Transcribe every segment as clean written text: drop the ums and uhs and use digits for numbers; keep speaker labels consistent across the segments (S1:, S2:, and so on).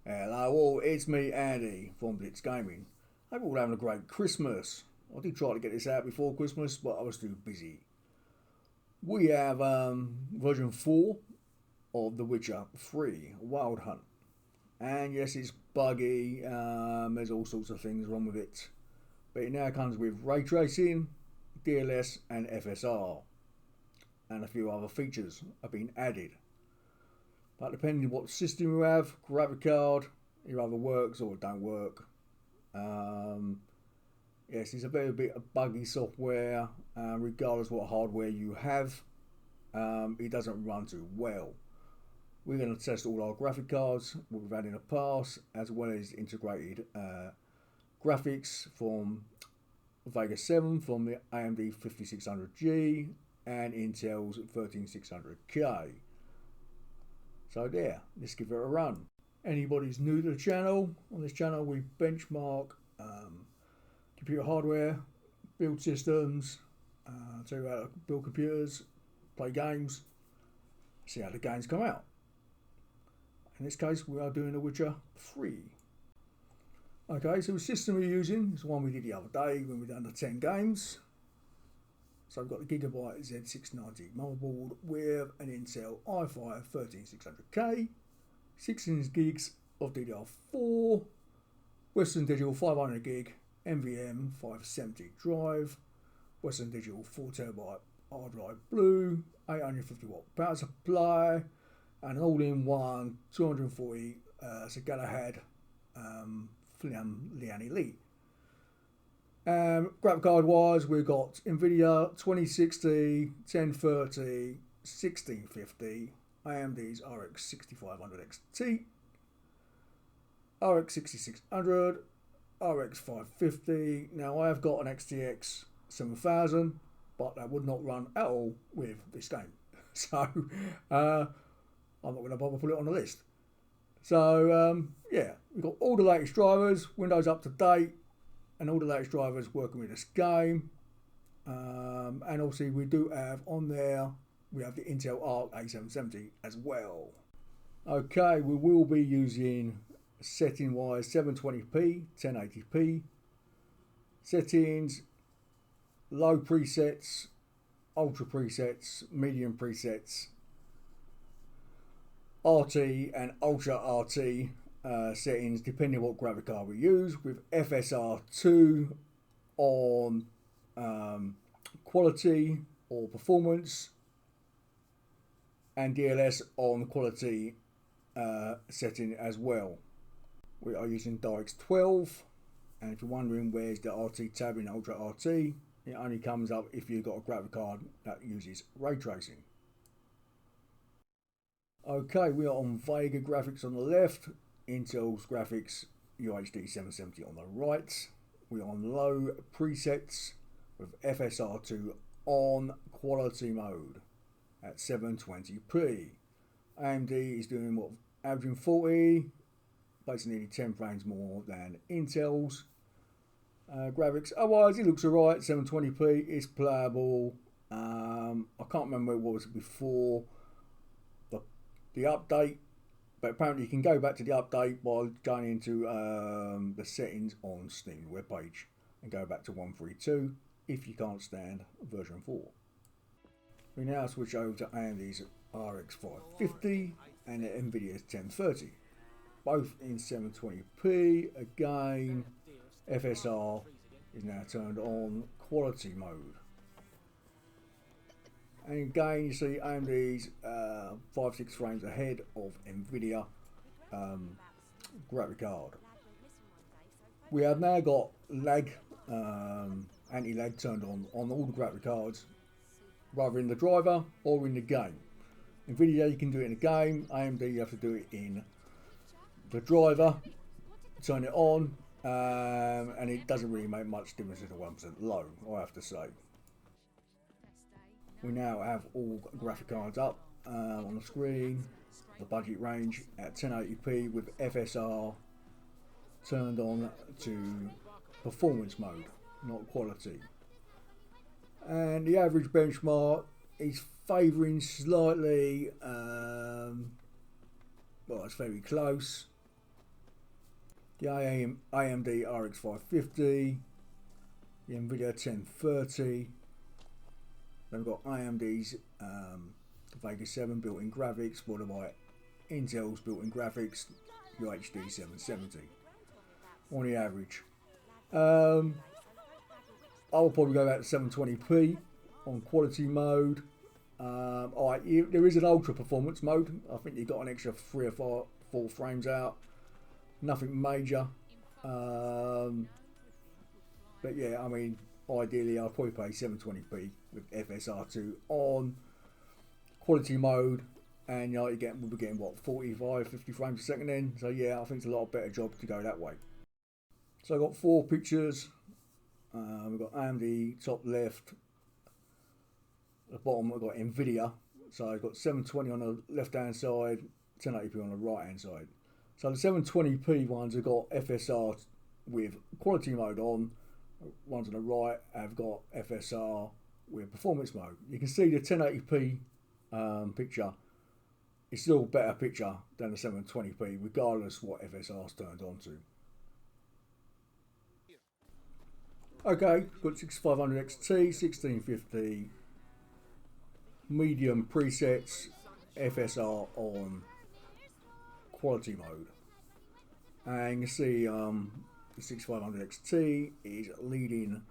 S1: Hello all, it's me Andy from Blitsgaming. Hope you're all having a great Christmas. I did try to get this out before Christmas, but I was too busy. We have version 4 of The Witcher 3, Wild Hunt. And yes, it's buggy, there's all sorts of things wrong with it. But it now comes with Raytracing, DLSS and FSR. And a few other features have been added. But depending on what system you have, graphic card, it either works or it don't work. Yes, it's a very bit of buggy software, regardless what hardware you have. It doesn't run too well. We're going to test all our graphic cards we've had in the past, as well as integrated graphics from Vega 7 from the AMD 5600G and Intel's 13600K. So there, let's give it a run. Anybody's new to the channel, on this channel we benchmark computer hardware, build systems, tell you how to build computers, play games, see how the games come out. In this case we are doing The Witcher 3. Okay, so the system we're using is the one we did the other day when we done the 10 games. So I've got the Gigabyte Z690 motherboard with an Intel i5 13600K, 16 gigs of DDR4, Western Digital 500 gig NVMe 570 drive, Western Digital 4TB hard drive blue, 850 watt power supply, and an all-in-one 240 Sagala head Flam Lian Elite. Graphic card wise, we've got Nvidia 2060, 1030, 1650, AMD's RX 6500 XT, RX 6600, RX 550. Now I have got an XTX 7000, but that would not run at all with this game. So I'm not going to bother put it on the list. So yeah, we've got all the latest drivers, Windows up to date, and all the latest drivers working with this game. And obviously we do have on there, we have the Intel Arc A770 as well. Okay, we will be using setting wise 720p, 1080p. Settings, low presets, ultra presets, medium presets, RT and Ultra RT settings depending on what graphic card we use, with FSR2 on quality or performance and DLSS on quality setting as well. We are using DirectX 12, and if you're wondering where's the RT tab in Ultra RT, it only comes up if you've got a graphic card that uses ray tracing. Okay, we are on Vega graphics on the left, Intel's graphics UHD 770 on the right. We are on low presets with FSR2 on quality mode at 720p. AMD is doing what, averaging 40, basically nearly 10 frames more than Intel's graphics. Otherwise it looks alright, 720p, it's playable. I can't remember what it was before the update, but apparently you can go back to the update by going into the settings on Steam webpage and go back to 132 if you can't stand version 4. We now switch over to AMD's RX 550 and the Nvidia's 1030, both in 720p. Again, FSR is now turned on quality mode. And again, you see AMD's 5-6 frames ahead of Nvidia graphic card. We have now got lag, anti-lag turned on all the graphic cards, rather in the driver or in the game. Nvidia, you can do it in the game. AMD, you have to do it in the driver. Turn it on, and it doesn't really make much difference if it's 1% low, I have to say. We now have all graphic cards up on the screen, the budget range at 1080p with FSR turned on to performance mode, not quality. And the average benchmark is favouring slightly, well, it's very close. the AMD RX 550, the Nvidia 1030. Then we've got AMD's Vega 7 built-in graphics, followed by Intel's built-in graphics, UHD 770 on the average. I will probably go back to 720p on quality mode. Alright, there is an ultra performance mode. I think you got an extra 3 or 4 frames out. Nothing major. But yeah, I mean, ideally I'll probably play 720p with FSR2 on quality mode, and you know, we'll be getting what, 45, 50 frames a second then. So yeah, I think it's a lot better job to go that way. So I've got 4 pictures. We've got AMD top left. At the bottom we've got Nvidia. So I've got 720 on the left hand side, 1080p on the right hand side. So the 720p ones have got FSR with quality mode on. Ones on the right have got FSR with performance mode. You can see the 1080p picture is still a better picture than the 720p, regardless what FSR's turned on to. Okay, got 6500 XT, 1650 medium presets, FSR on quality mode, and you can see the 6500 XT is leading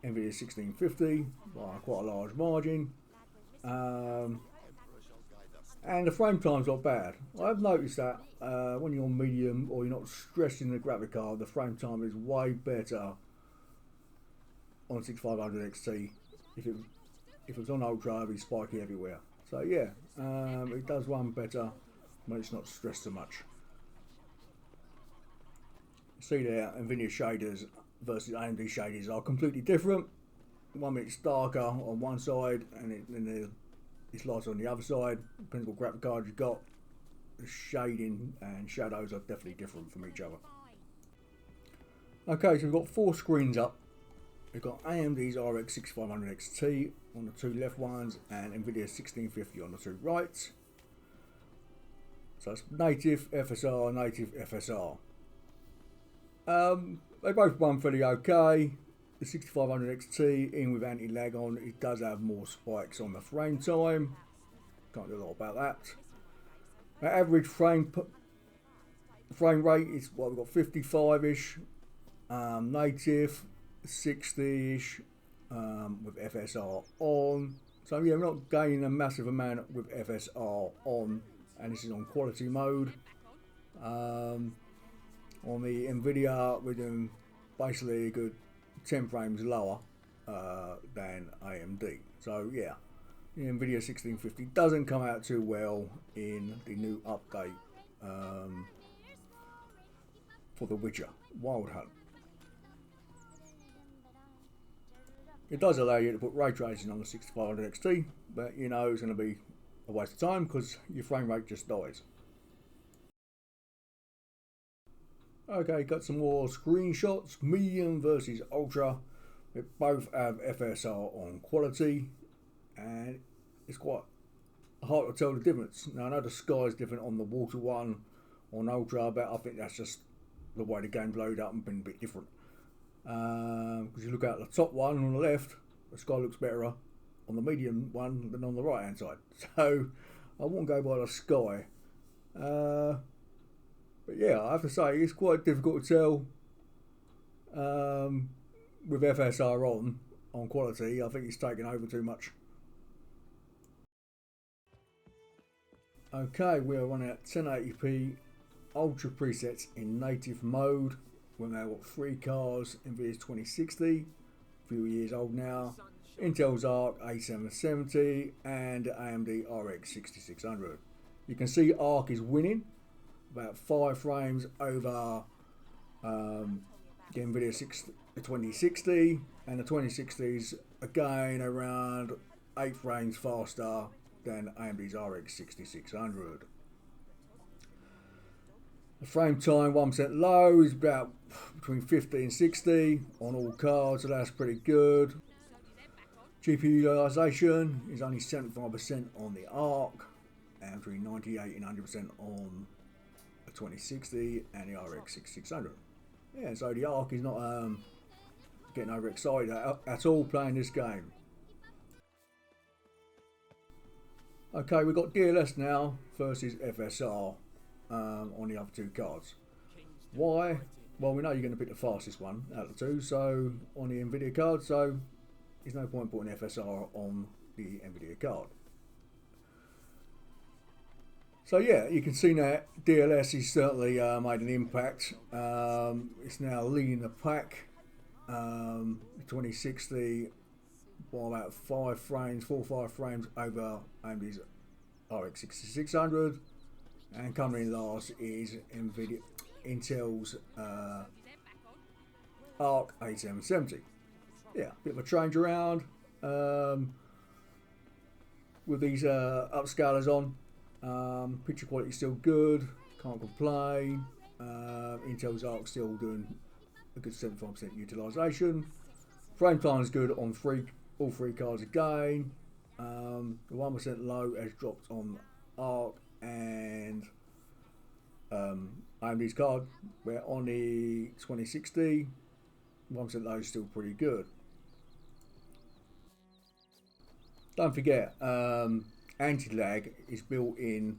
S1: Nvidia 1650 by quite a large margin, and the frame time's not bad. I've noticed that when you're on medium or you're not stressing the graphic card, the frame time is way better on 6500 XT. If it was on ultra, it'd be spiky everywhere. So yeah, it does run better when it's not stressed so much. See there, Nvidia shaders versus AMD shaders are completely different. One minute darker on one side, and it's lighter on the other side. Depends what graphic card you've got. The shading and shadows are definitely different from each other. Okay, so we've got 4 screens up. We've got AMD's RX 6500 XT on the 2 left ones, and Nvidia 1650 on the 2 right. So it's native FSR, native FSR. They both run fairly okay. The 6500 XT in with anti-lag on, it does have more spikes on the frame time. Can't do a lot about that. The average frame rate is what we've got, 55ish. Native 60ish with FSR on. So yeah, we're not gaining a massive amount with FSR on, and this is on quality mode. On the Nvidia, we're doing basically a good 10 frames lower than AMD. So yeah, the Nvidia 1650 doesn't come out too well in the new update for The Witcher Wild Hunt. It does allow you to put ray tracing on the 6500 XT, but you know it's going to be a waste of time because your frame rate just dies. Okay, got some more screenshots. Medium versus ultra. They both have FSR on quality, and it's quite hard to tell the difference. Now I know the sky is different on the water one on ultra, but I think that's just the way the game's loaded up and been a bit different. Because you look at the top one on the left, the sky looks better on the medium one than on the right hand side. So I won't go by the sky. But yeah, I have to say it's quite difficult to tell with FSR on quality. I think it's taken over too much. Okay, we're running at 1080p ultra presets in native mode. We've now got 3 cars. Nvidia's 2060, a few years old now. Intel's Arc A770 and AMD RX 6600. You can see Arc is winning about 5 frames over the Nvidia 2060, and the 2060s again around 8 frames faster than AMD's RX 6600. The frame time 1% low is about between 50 and 60 on all cards, so that's pretty good. GPU utilization is only 75% on the Arc and between 98 and 100% on the 2060 and the RX 6600. Yeah, so the ARC is not getting overexcited at all playing this game. Okay, we've got DLS now versus FSR on the other two cards. Why? Well, we know you're going to pick the fastest one out of the two, so on the Nvidia card, so there's no point putting FSR on the Nvidia card. So yeah, you can see now DLS has certainly made an impact. It's now leading the pack. 2060 by about 4 or 5 frames over AMD's RX 6600, and coming in last is Intel's Arc 8770. Yeah, bit of a change around with these upscalers on. Picture quality still good, can't complain. Intel's Arc still doing a good 75% utilisation. Frame time is good on all three cards again. The 1% low has dropped on Arc and AMD's card, where on the 2060 1% low is still pretty good. Don't forget, anti-lag is built in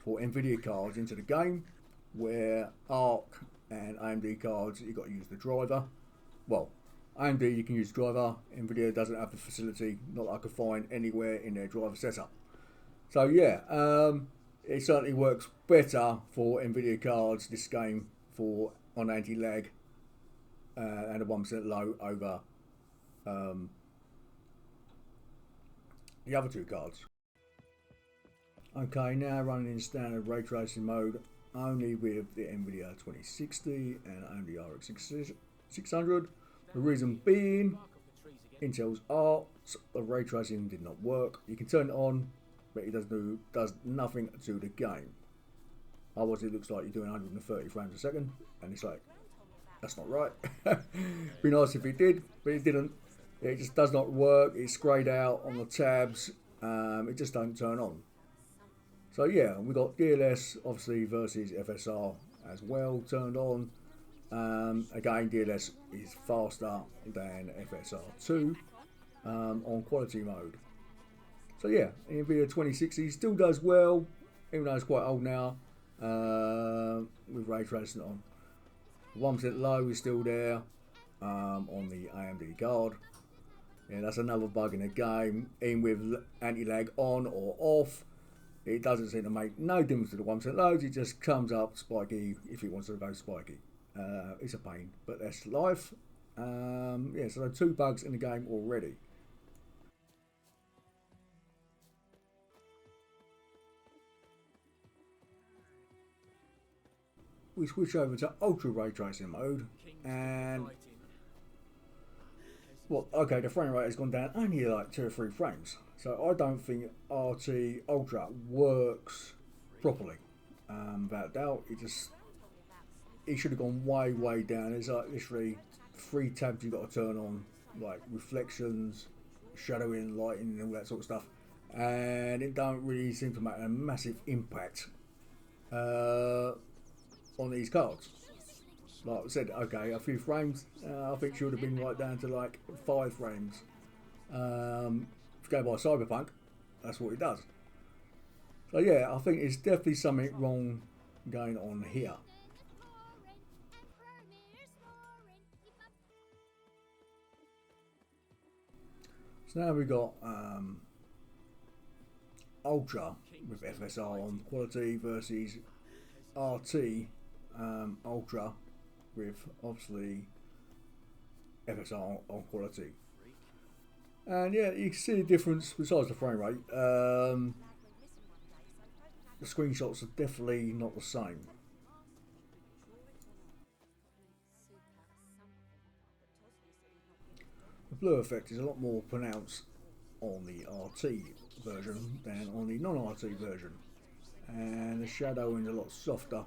S1: for Nvidia cards into the game, where Arc and AMD cards you've got to use the driver. Well, AMD you can use driver, Nvidia doesn't have the facility, not that I could find anywhere in their driver setup. So yeah, it certainly works better for Nvidia cards this game on anti-lag and a 1% low over the other two cards. Okay, now running in standard ray tracing mode only with the Nvidia 2060 and AMD RX 6600. The reason being, Intel's Arc, the ray tracing did not work. You can turn it on, but it does nothing to the game. Otherwise, it looks like you're doing 130 frames a second, and it's like, that's not right. Be nice if it did, but it didn't. It just does not work. It's greyed out on the tabs. It just don't turn on. So yeah, we got DLS obviously versus FSR as well turned on. Again, DLS is faster than FSR2 on quality mode. So yeah, Nvidia 2060 still does well, even though it's quite old now, with ray tracing on. 1% low is still there on the AMD card. Yeah, that's another bug in the game. Even with anti-lag on or off, it doesn't seem to make no difference to the 1% loads. It just comes up spiky if it wants to go spiky. It's a pain, but that's life. Yeah, so there are 2 bugs in the game already. We switch over to ultra ray tracing mode, and well, okay, the frame rate has gone down only like 2 or 3 frames, so I don't think RT Ultra works properly. Without a doubt, it should have gone way down. There's like literally 3 tabs you've got to turn on, like reflections, shadowing, lighting, and all that sort of stuff, and it don't really seem to make a massive impact on these cards. Like I said, okay, a few frames. I think should have been right down to like 5 frames. If you go by Cyberpunk, that's what it does. So yeah, I think it's definitely something wrong going on here. So now we've got Ultra with FSR on quality versus RT Ultra with obviously FSR on quality. And yeah, you can see the difference besides the frame rate. The screenshots are definitely not the same. The blur effect is a lot more pronounced on the RT version than on the non-RT version, and the shadowing is a lot softer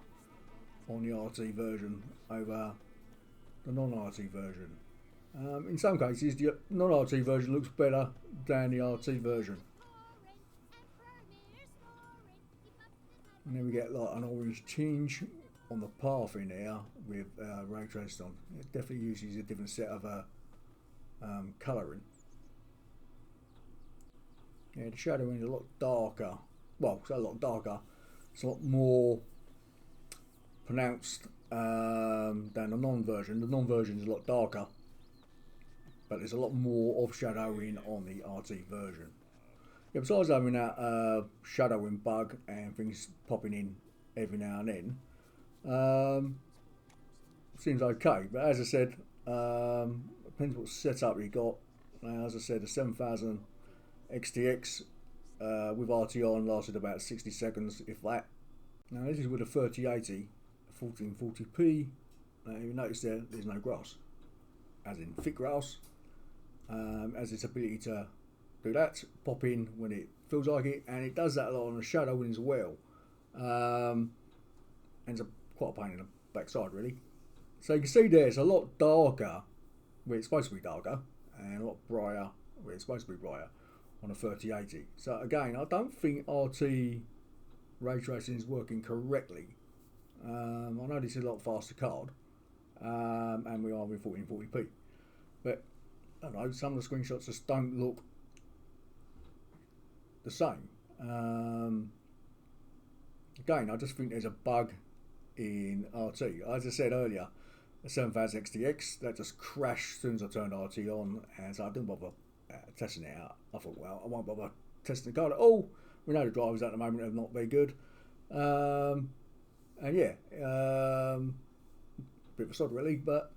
S1: on the RT version over the non-RT version. In some cases, the non-RT version looks better than the RT version. And then we get like an orange tinge on the path in here with Raytracing on. It definitely uses a different set of colouring. Yeah, the shadowing is a lot darker. Well, it's a lot darker. It's a lot more pronounced than the non-version. The non-version is a lot darker, but there's a lot more of shadowing on the RT version. Yeah, besides having that shadowing bug and things popping in every now and then, seems okay. But as I said, depends what setup you got. As I said, the 7000 XTX with RT on lasted about 60 seconds, if that. Now this is with a 3080 1440p. You notice there's no grass, as in thick grass. Has its ability to do that, pop in when it feels like it, and it does that a lot on the shadowing as well. And it's quite a pain in the backside, really. So you can see there it's a lot darker where it's supposed to be darker, and a lot brighter where it's supposed to be brighter on a 3080. So again, I don't think RT ray tracing is working correctly. I know this is a lot faster card, and we are with 1440p, but I don't know, some of the screenshots just don't look the same. Again, I just think there's a bug in RT. As I said earlier, the 7000 XTX, that just crashed as soon as I turned RT on, and so I didn't bother testing it out. I thought, well, I won't bother testing the card at all. We know the drivers at the moment are not very good. And yeah, bit of a sod really, but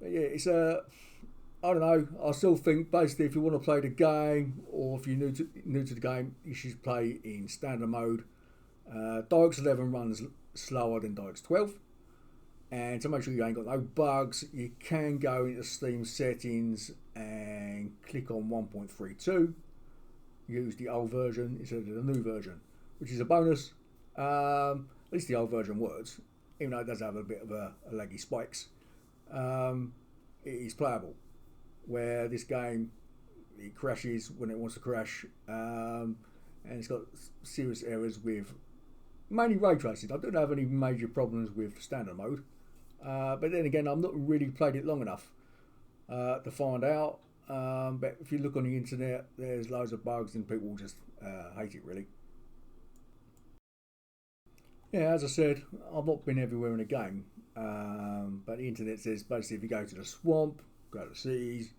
S1: yeah, it's I don't know. I still think basically if you want to play the game, or if you're new to the game, you should play in standard mode. DLSS 11 runs slower than DLSS 12, and to make sure you ain't got no bugs, you can go into Steam settings and click on 1.32. Use the old version instead of the new version, which is a bonus. At least the old version works, even though it does have a bit of a laggy spikes. It is playable. Where this game, it crashes when it wants to crash, and it's got serious errors with mainly ray tracing. I don't have any major problems with standard mode, but then again, I've not really played it long enough to find out. But if you look on the internet, there's loads of bugs and people just hate it really. Yeah, as I said, I've not been everywhere in the game, but the internet says basically if you go to the swamp, go to the cities,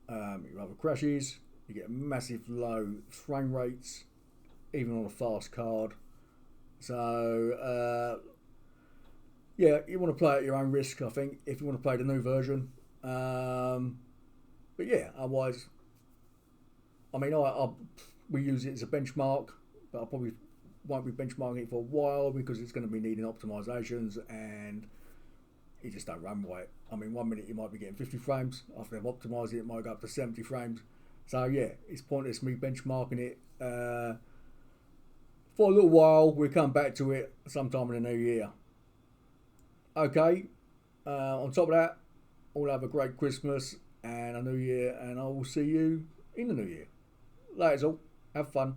S1: your other crashes, you get massive low frame rates, even on a fast card. So yeah, you want to play at your own risk, I think, if you want to play the new version. But yeah, otherwise, I mean, we use it as a benchmark, but I probably won't be benchmarking it for a while because it's going to be needing optimizations and it just don't run right. I mean, 1 minute you might be getting 50 frames. After they've optimized it, it might go up to 70 frames. So yeah, it's pointless me benchmarking it for a little while. We'll come back to it sometime in the new year. Okay, on top of that, all have a great Christmas and a new year, and I will see you in the new year. Later all, have fun.